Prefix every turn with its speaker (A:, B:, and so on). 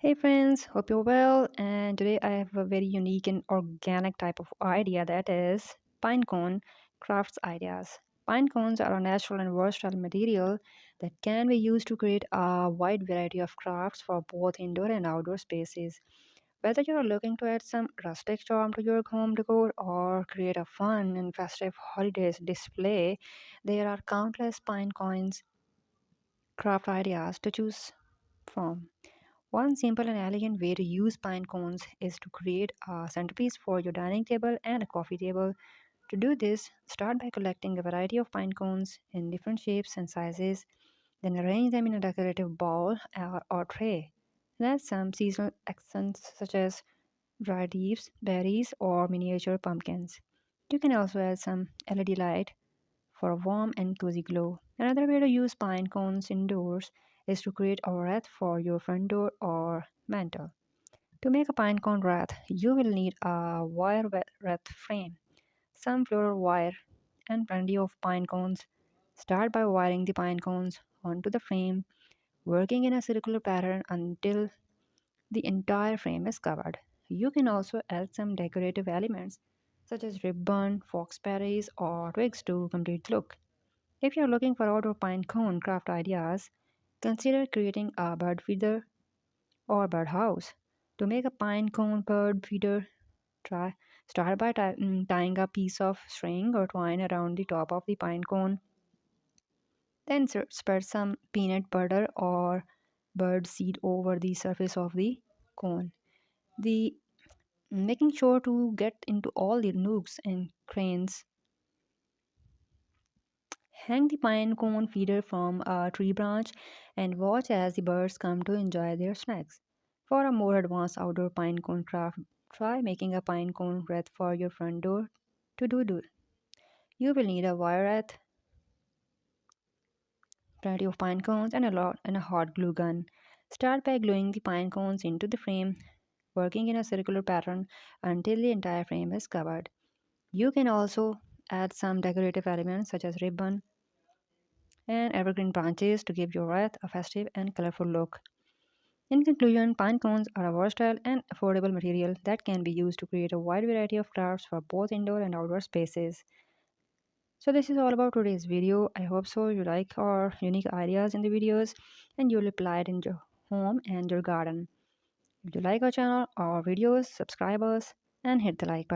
A: Hey friends, hope you're well. And today I have a very unique and organic type of idea that is pine cone crafts ideas. Pine cones are a natural and versatile material that can be used to create a wide variety of crafts for both indoor and outdoor spaces. Whether you're looking to add some rustic charm to your home decor or create a fun and festive holidays display, there are countless pine cones craft ideas to choose from. One simple and elegant way to use pine cones is to create a centerpiece for your dining table and a coffee table. To do this, start by collecting a variety of pine cones in different shapes and sizes, then arrange them in a decorative bowl or tray. And add some seasonal accents such as dried leaves, berries, or miniature pumpkins. You can also add some LED light for a warm and cozy glow. Another way to use pine cones indoors is to create a wreath for your front door or mantel. To make a pine cone wreath, you will need a wreath frame, some floral wire, and plenty of pine cones. Start by wiring the pine cones onto the frame, working in a circular pattern until the entire frame is covered. You can also add some decorative elements such as ribbon, foxberries, or twigs to complete the look. If you're looking for outdoor pine cone craft ideas, consider creating a bird feeder or birdhouse. To make a pine cone bird feeder, try start by tying a piece of string or twine around the top of the pine cone. Then spread some peanut butter or bird seed over the surface of the cone. The making sure to get into all the nooks and crannies. Hang the pine cone feeder from a tree branch and watch as the birds come to enjoy their snacks. For a more advanced outdoor pine cone craft, try making a pine cone wreath for your front door. To do, you will need a wire wreath, plenty of pine cones, and a hot glue gun. Start by gluing the pine cones into the frame, working in a circular pattern until the entire frame is covered. You can also add some decorative elements such as ribbon and evergreen branches to give your wreath a festive and colorful look. In conclusion, pine cones are a versatile and affordable material that can be used to create a wide variety of crafts for both indoor and outdoor spaces. So this is all about today's video. I hope so you like our unique ideas in the videos and you'll apply it in your home and your garden. If you like our channel or videos, subscribe us and hit the like button.